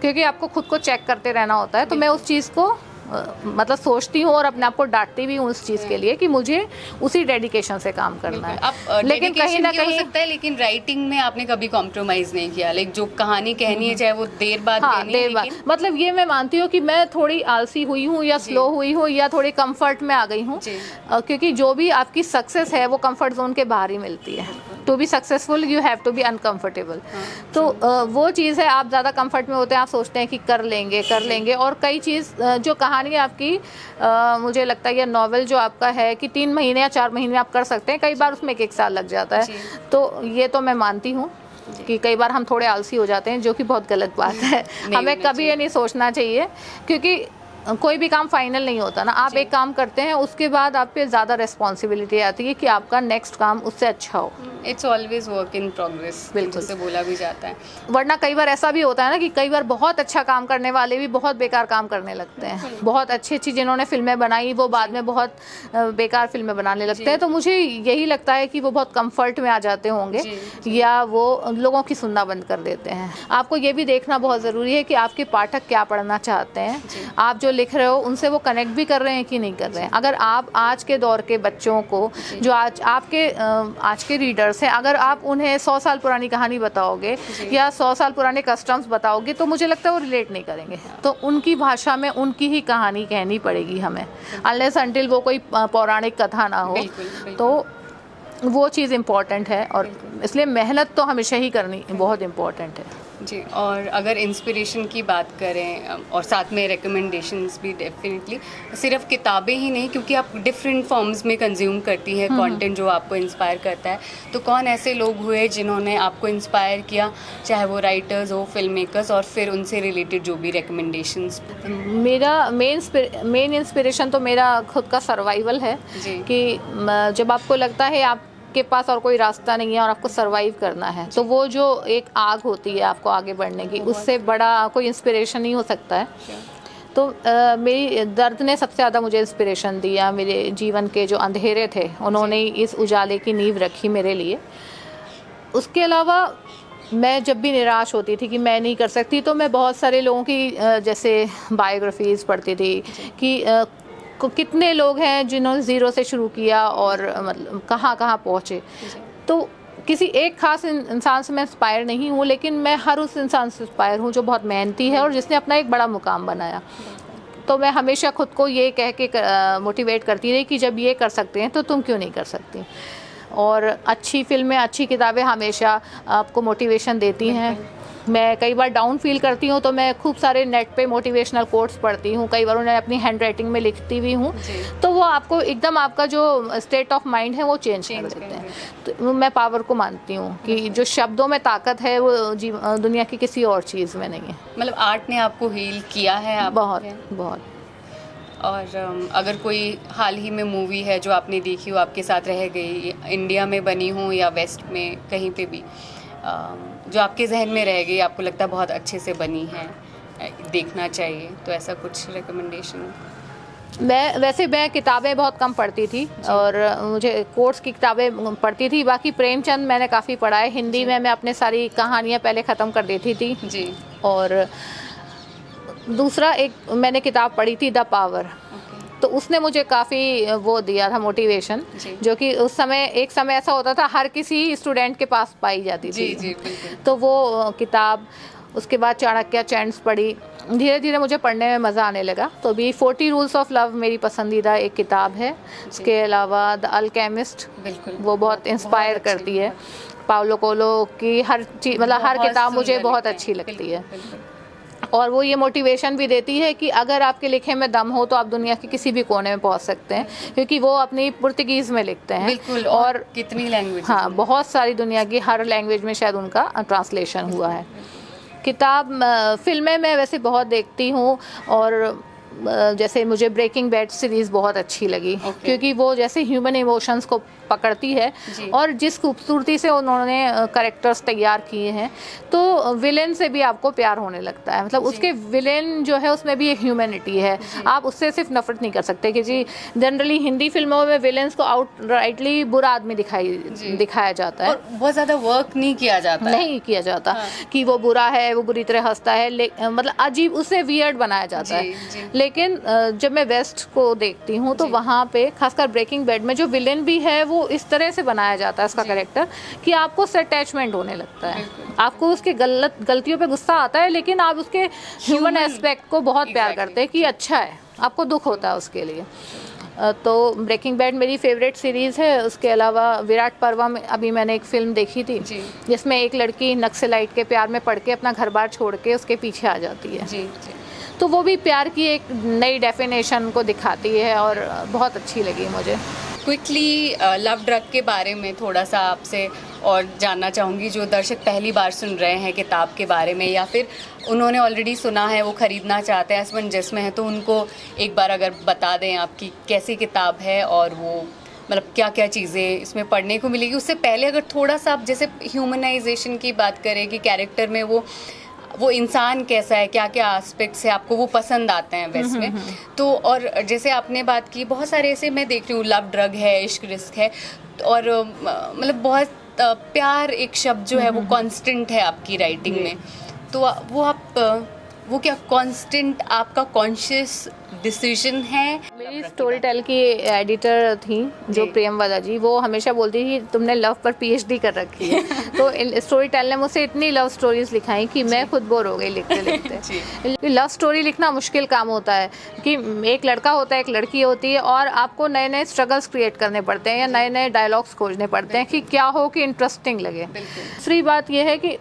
S2: क्योंकि आपको खुद को चेक करते रहना होता है, तो मैं उस चीज़ को मतलब सोचती हूँ और अपने आप को डांटती भी हूँ उस चीज़ के लिए कि मुझे उसी डेडिकेशन से काम करना है।
S1: आप
S2: लेकिन कहीं ना कहीं
S1: हो सकता है, लेकिन राइटिंग में आपने कभी कॉम्प्रोमाइज़ नहीं किया, लाइक जो कहानी कहनी है चाहे वो देर बाद
S2: हाँ,
S1: कहनी
S2: देर बाद, मतलब ये मैं मानती हूँ कि मैं थोड़ी आलसी हुई हूँ या स्लो हुई हूँ या थोड़ी कंफर्ट में आ गई हूँ, क्योंकि जो भी आपकी सक्सेस है वो कंफर्ट जोन के बाहर ही मिलती है। To be successful you have to be uncomfortable. तो वो चीज़ है, आप ज़्यादा कंफर्ट में होते हैं, आप सोचते हैं कि कर लेंगे, और कई चीज़ जो कहानी आपकी मुझे लगता है, या नॉवेल जो आपका है कि 3 महीने या 4 महीने में आप कर सकते हैं, कई बार उसमें 1 साल लग जाता है। तो ये तो मैं मानती हूँ कि कई बार हम थोड़े आलसी हो जाते हैं, जो कि बहुत गलत बात है। हमें कभी ये नहीं सोचना चाहिए, क्योंकि कोई भी काम फाइनल नहीं होता ना। आप एक काम करते हैं, उसके बाद आप पे ज़्यादा रिस्पॉन्सिबिलिटी आती है कि आपका नेक्स्ट काम उससे अच्छा हो।
S1: It's always work in progress,
S2: बिल्कुल
S1: जैसे बोला भी जाता है।
S2: वरना कई बार ऐसा भी होता है ना कि कई बार बहुत अच्छा काम करने वाले भी बहुत बेकार काम करने लगते हैं। बहुत अच्छी जिन्होंने फिल्में बनाई वो बाद में बहुत बेकार फिल्में बनाने लगते हैं। तो मुझे यही लगता है कि वो बहुत कंफर्ट में आ जाते होंगे, या वो लोगों की सुनना बंद कर देते हैं। आपको ये भी देखना बहुत ज़रूरी है कि आपके पाठक क्या पढ़ना चाहते हैं, आप जो लिख रहे हो उनसे वो कनेक्ट भी कर रहे हैं कि नहीं कर रहे हैं। अगर आप आज के दौर के बच्चों को, जो आज के रीडर्स हैं, अगर आप उन्हें 100 साल पुरानी कहानी बताओगे या 100 साल पुराने कस्टम्स बताओगे, तो मुझे लगता है वो रिलेट नहीं करेंगे। तो उनकी भाषा में उनकी ही कहानी कहनी पड़ेगी हमें, अनलेस अनटिल वो कोई पौराणिक कथा ना हो। तो वो चीज़ इम्पॉर्टेंट है, और इसलिए मेहनत तो हमेशा ही करनी बहुत इम्पॉर्टेंट है।
S1: जी, और अगर इंस्पिरेशन की बात करें और साथ में रिकमेंडेशंस भी, डेफिनेटली सिर्फ किताबें ही नहीं, क्योंकि आप डिफरेंट फॉर्म्स में कंज्यूम करती हैं कंटेंट जो आपको इंस्पायर करता है, तो कौन ऐसे लोग हुए जिन्होंने आपको इंस्पायर किया, चाहे वो राइटर्स हो, फिल्म मेकर्स, और फिर उनसे रिलेटेड जो भी रिकमेंडेशंस?
S2: मेरा मेन इंस्पिरेशन तो मेरा खुद का सर्वाइवल है, कि जब आपको लगता है आप के पास और कोई रास्ता नहीं है और आपको सरवाइव करना है, तो वो जो एक आग होती है आपको आगे बढ़ने की, उससे बड़ा कोई इंस्पिरेशन नहीं हो सकता है। तो मेरी दर्द ने सबसे ज़्यादा मुझे इंस्पिरेशन दिया। मेरे जीवन के जो अंधेरे थे, उन्होंने इस उजाले की नींव रखी मेरे लिए। उसके अलावा मैं जब भी निराश होती थी कि मैं नहीं कर सकती, तो मैं बहुत सारे लोगों की जैसे बायोग्राफीज़ पढ़ती थी कि कितने लोग हैं जिन्होंने ज़ीरो से शुरू किया और मतलब कहाँ पहुँचे। तो किसी एक खास इंसान से मैं इंस्पायर नहीं हूँ, लेकिन मैं हर उस इंसान से इंस्पायर हूँ जो बहुत मेहनती है और जिसने अपना एक बड़ा मुकाम बनाया। तो मैं हमेशा खुद को ये कह के मोटिवेट करती रही कि जब ये कर सकते हैं तो तुम क्यों नहीं कर सकती। और अच्छी फिल्में, अच्छी किताबें हमेशा आपको मोटिवेशन देती हैं। मैं कई बार डाउन फील करती हूँ तो मैं खूब सारे नेट पे मोटिवेशनल कोट्स पढ़ती हूँ, कई बार उन्हें अपनी हैंड राइटिंग में लिखती भी हूँ, तो वो आपको एकदम आपका जो स्टेट ऑफ माइंड है वो चेंज कर देते हैं। तो मैं पावर को मानती हूँ कि जो शब्दों में ताकत है वो दुनिया की किसी और चीज़ में नहीं है।
S1: मतलब आर्ट ने आपको हील किया है?
S2: बहुत।
S1: और अगर कोई हाल ही में मूवी है जो आपने देखी हो, आपके साथ रह गई, इंडिया में बनी हो या वेस्ट में कहीं पे भी, जो आपके जहन में रह गई, आपको लगता है बहुत अच्छे से बनी है, देखना चाहिए, तो ऐसा कुछ रिकमेंडेशन?
S2: मैं किताबें बहुत कम पढ़ती थी और मुझे कोर्स की किताबें पढ़ती थी। बाकी प्रेमचंद मैंने काफ़ी पढ़ा है। हिंदी में मैं अपने सारी कहानियाँ पहले ख़त्म कर देती थी
S1: जी।
S2: और दूसरा एक मैंने किताब पढ़ी थी द पावर, तो उसने मुझे काफ़ी वो दिया था मोटिवेशन, जो कि उस समय एक समय ऐसा होता था हर किसी स्टूडेंट के पास पाई जाती थी।
S1: जी जी बिल्कुल।
S2: तो वो किताब, उसके बाद चाणक्य चैंट्स पढ़ी। धीरे धीरे मुझे पढ़ने में मज़ा आने लगा। तो अभी 40 रूल्स ऑफ लव मेरी पसंदीदा एक किताब है। उसके अलावा द अल्केमिस्ट,
S1: बिल्कुल
S2: वो बहुत इंस्पायर करती है। पाउलो कोएल्हो की हर चीज़, मतलब हर किताब मुझे बहुत अच्छी लगती है और वो ये मोटिवेशन भी देती है कि अगर आपके लिखे में दम हो तो आप दुनिया के किसी भी कोने में पहुंच सकते हैं, क्योंकि वो अपनी पुर्तगीज़ में लिखते हैं।
S1: बिल्कुल। और कितनी लैंग्वेज,
S2: हाँ, बहुत सारी दुनिया की हर लैंग्वेज में शायद उनका ट्रांसलेशन हुआ है। किताब फिल्में मैं वैसे बहुत देखती हूँ और जैसे मुझे ब्रेकिंग बैड सीरीज़ बहुत अच्छी लगी, क्योंकि वो जैसे ह्यूमन इमोशंस को पकड़ती है और जिस खूबसूरती से उन्होंने कैरेक्टर्स तैयार किए हैं, तो विलेन से भी आपको प्यार होने लगता है। मतलब उसके विलेन जो है उसमें भी एक ह्यूमैनिटी है, आप उससे सिर्फ नफरत नहीं कर सकते, क्योंकि जनरली हिंदी फिल्मों में विलेंस को आउटराइटली बुरा आदमी दिखाया जाता है
S1: और बहुत ज़्यादा वर्क नहीं किया जाता
S2: नहीं किया जाता कि वो बुरा है, वो बुरी तरह हंसता है, मतलब अजीब, उसे वियर्ड बनाया जाता है। लेकिन जब मैं वेस्ट को देखती हूँ तो वहाँ पे खासकर ब्रेकिंग बैड में जो विलेन भी है वो इस तरह से बनाया जाता है उसका कैरेक्टर कि आपको उससे अटैचमेंट होने लगता है। आपको उसके गलतियों पे गुस्सा आता है, लेकिन आप उसके ह्यूमन एस्पेक्ट को बहुत प्यार करते हैं कि अच्छा है, आपको दुख होता है उसके लिए। तो ब्रेकिंग बैड मेरी फेवरेट सीरीज़ है। उसके अलावा विराट पर्वा में अभी मैंने एक फ़िल्म देखी थी जिसमें एक लड़की नक्सलाइट के प्यार में पड़ के अपना घर बार छोड़ के उसके पीछे आ जाती है। तो वो भी प्यार की एक नई डेफिनेशन को दिखाती है और बहुत अच्छी लगी मुझे।
S1: क्विकली लव ड्रग के बारे में थोड़ा सा आपसे और जानना चाहूँगी, जो दर्शक पहली बार सुन रहे हैं किताब के बारे में, या फिर उन्होंने ऑलरेडी सुना है, वो ख़रीदना चाहते हैं, असमंजस में है, तो उनको एक बार अगर बता दें आपकी कैसी किताब है और वो मतलब क्या क्या चीज़ें इसमें पढ़ने को मिलेगी। उससे पहले अगर थोड़ा सा आप जैसे ह्यूमनाइजेशन की बात करें कि कैरेक्टर में वो इंसान कैसा है, क्या क्या एस्पेक्ट्स है आपको वो पसंद आते हैं वेस्ट में। तो और जैसे आपने बात की, बहुत सारे ऐसे मैं देख रही हूँ, लव ड्रग है, इश्क रिस्क है, और मतलब बहुत प्यार एक शब्द जो है वो कांस्टेंट है आपकी राइटिंग में। तो वो क्या कांस्टेंट आपका कॉन्शियस डिसीजन है?
S2: मेरी स्टोरी टेल की एडिटर थी जो प्रियमवदा जी, वो हमेशा बोलती थी तुमने लव पर पीएचडी कर रखी है। तो स्टोरी टेल ने मुझसे इतनी लव स्टोरीज लिखाई कि मैं खुद बोर हो गई लिखते लिखते। लव स्टोरी लिखना मुश्किल काम होता है कि एक लड़का होता है, एक लड़की होती है, और आपको नए नए स्ट्रगल्स क्रिएट करने पड़ते हैं या नए नए डायलॉग्स खोजने पड़ते हैं कि क्या हो कि इंटरेस्टिंग लगे। दूसरी बात यह है कि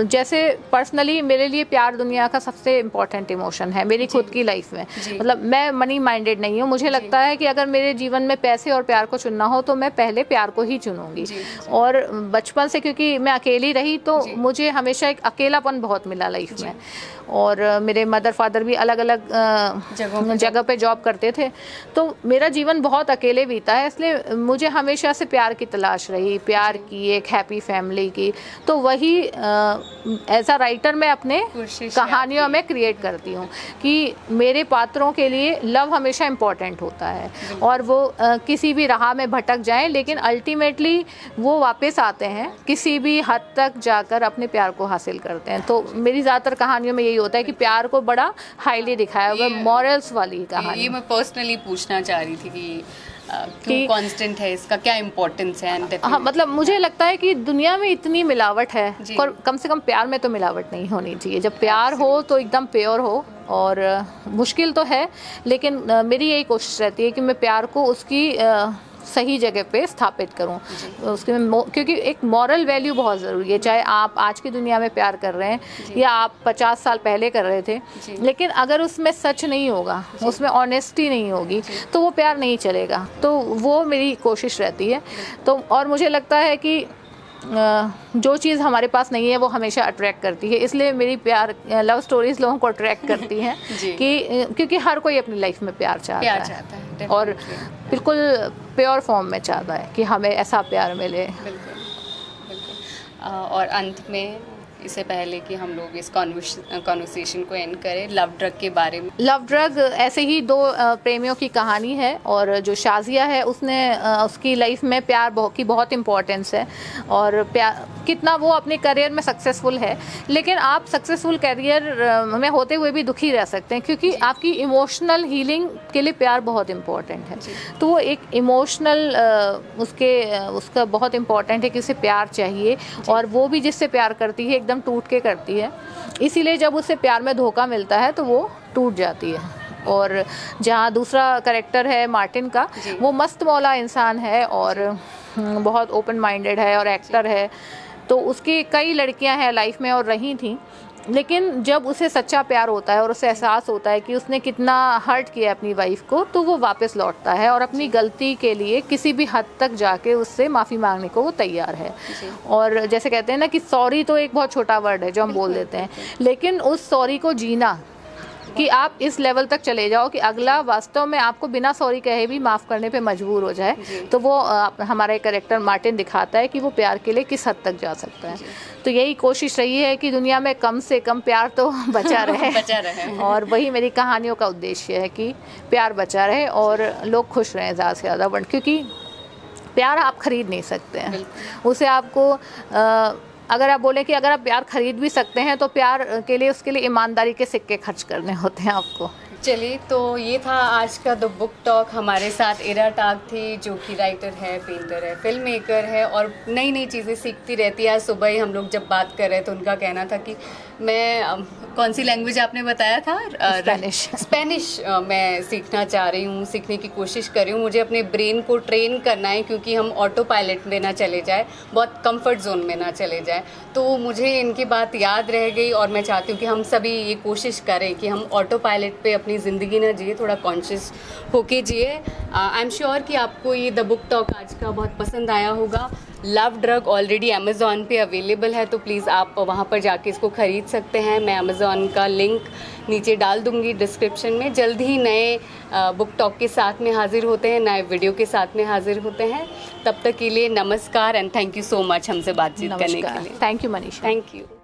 S2: जैसे पर्सनली मेरे लिए प्यार दुनिया का सबसे इम्पोर्टेंट इमोशन है मेरी खुद की लाइफ में। मतलब मैं मनी माइंडेड नहीं हूँ, मुझे लगता है कि अगर मेरे जीवन में पैसे और प्यार को चुनना हो तो मैं पहले प्यार को ही चुनूंगी। और बचपन से क्योंकि मैं अकेली रही तो मुझे हमेशा एक अकेलापन बहुत मिला लाइफ में, और मेरे मदर फादर भी अलग अलग जगह पे जॉब करते थे, तो मेरा जीवन बहुत अकेले बीता है। इसलिए मुझे हमेशा से प्यार की तलाश रही, प्यार की, एक हैप्पी फैमिली की। तो वही एज अ राइटर मैं अपने कहानियों में क्रिएट करती हूँ कि मेरे पात्रों के लिए लव हमेशा इम्पॉर्टेंट होता है, और वो किसी भी राह में भटक जाएं लेकिन अल्टीमेटली वो वापस आते हैं, किसी भी हद तक जाकर अपने प्यार को हासिल करते हैं। तो मेरी ज़्यादातर कहानियों में यही होता है कि प्यार को बड़ा हाईली दिखाया हुआ, मॉरल्स वाली कहानी।
S1: ये मैं पर्सनली पूछना चाह रही थी कि क्यों कांस्टेंट है, इसका क्या इम्पोर्टेंस है?
S2: हाँ, मतलब मुझे लगता है कि दुनिया में इतनी मिलावट है, और कम से कम प्यार में तो मिलावट नहीं होनी चाहिए। जब प्यार हो तो एकदम प्योर हो, और मुश्किल तो है लेकिन मेरी यही कोशिश रहती है कि मैं प्यार को उसकी सही जगह पे स्थापित करूं उसके में, क्योंकि एक मॉरल वैल्यू बहुत ज़रूरी है। चाहे आप आज की दुनिया में प्यार कर रहे हैं या आप 50 साल पहले कर रहे थे, लेकिन अगर उसमें सच नहीं होगा, उसमें ऑनेस्टी नहीं होगी, तो वो प्यार नहीं चलेगा। तो वो मेरी कोशिश रहती है। तो और मुझे लगता है कि जो चीज़ हमारे पास नहीं है वो हमेशा अट्रैक्ट करती है, इसलिए मेरी प्यार लव स्टोरीज लोगों को अट्रैक्ट करती हैं कि क्योंकि हर कोई अपनी लाइफ में प्यार चाहता है और बिल्कुल प्योर फॉर्म में चाहता है कि हमें ऐसा प्यार मिले।
S1: बिल्कुल। और अंत में इससे पहले कि हम लोग इस कॉन्वर्सेशन को एंड करें, लव ड्रग के बारे में।
S2: लव ड्रग ऐसे ही दो प्रेमियों की कहानी है, और जो शाजिया है उसने उसकी लाइफ में प्यार की बहुत इम्पोर्टेंस है, और प्यार कितना वो अपने करियर में सक्सेसफुल है, लेकिन आप सक्सेसफुल करियर में होते हुए भी दुखी रह सकते हैं, क्योंकि आपकी इमोशनल हीलिंग के लिए प्यार बहुत इम्पोर्टेंट है। तो वो एक इमोशनल उसका बहुत इम्पोर्टेंट है कि उसे प्यार चाहिए, और वो भी जिससे प्यार करती है एकदम टूट के करती है, इसीलिए जब उसे प्यार में धोखा मिलता है तो वो टूट जाती है। और जहाँ दूसरा कैरेक्टर है मार्टिन का, वो मस्त मौला इंसान है और बहुत ओपन माइंडेड है और एक्टर है, तो उसकी कई लड़कियां हैं लाइफ में और रही थी, लेकिन जब उसे सच्चा प्यार होता है और उसे एहसास होता है कि उसने कितना हर्ट किया अपनी वाइफ को, तो वो वापस लौटता है और अपनी गलती के लिए किसी भी हद तक जाके उससे माफ़ी मांगने को वो तैयार है। और जैसे कहते हैं ना कि सॉरी तो एक बहुत छोटा वर्ड है जो हम बोल देते हैं, लेकिन उस सॉरी को जीना, कि आप इस लेवल तक चले जाओ कि अगला वास्तव में आपको बिना सॉरी कहे भी माफ़ करने पे मजबूर हो जाए, तो वो हमारा कैरेक्टर मार्टिन दिखाता है कि वो प्यार के लिए किस हद तक जा सकता है। तो यही कोशिश रही है कि दुनिया में कम से कम प्यार तो बचा रहे और वही मेरी कहानियों का उद्देश्य है कि प्यार बचा रहे और लोग खुश रहें ज़्यादा से ज़्यादा, क्योंकि प्यार आप खरीद नहीं सकते हैं उसे। आपको अगर आप बोले कि अगर आप प्यार खरीद भी सकते हैं, तो प्यार के लिए उसके लिए ईमानदारी के सिक्के खर्च करने होते हैं आपको।
S1: चलिए, तो ये था आज का द बुक टॉक। हमारे साथ इरा टाग थी, जो कि राइटर है, पेंटर है, फिल्म मेकर है और नई नई चीज़ें सीखती रहती है। आज सुबह ही हम लोग जब बात कर रहे थे, उनका कहना था कि मैं कौन सी लैंग्वेज आपने बताया था? स्पेनिश मैं सीखना चाह रही हूँ, सीखने की कोशिश कर रही हूँ। मुझे अपने ब्रेन को ट्रेन करना है, क्योंकि हम ऑटो पायलट में ना चले जाए, बहुत कंफर्ट जोन में ना चले जाए। तो मुझे इनकी बात याद रह गई और मैं चाहती हूँ कि हम सभी ये कोशिश करें कि हम ऑटो पायलट पे अपनी ज़िंदगी ना जिए, थोड़ा कॉन्शियस होके जिए। आई एम श्योर कि आपको ये द बुक टॉक आज का बहुत पसंद आया होगा। लव ड्रग ऑलरेडी अमेज़ॉन पे अवेलेबल है, तो प्लीज़ आप वहाँ पर जाके इसको ख़रीद सकते हैं। मैं अमेज़ॉन का लिंक नीचे डाल दूँगी डिस्क्रिप्शन में। जल्द ही नए बुक टॉक के साथ में हाज़िर होते हैं, नए वीडियो के साथ में हाज़िर होते हैं। तब तक के लिए नमस्कार and thank you so much हमसे बातचीत करने के लिए।
S2: Thank you Manisha.
S1: Thank you.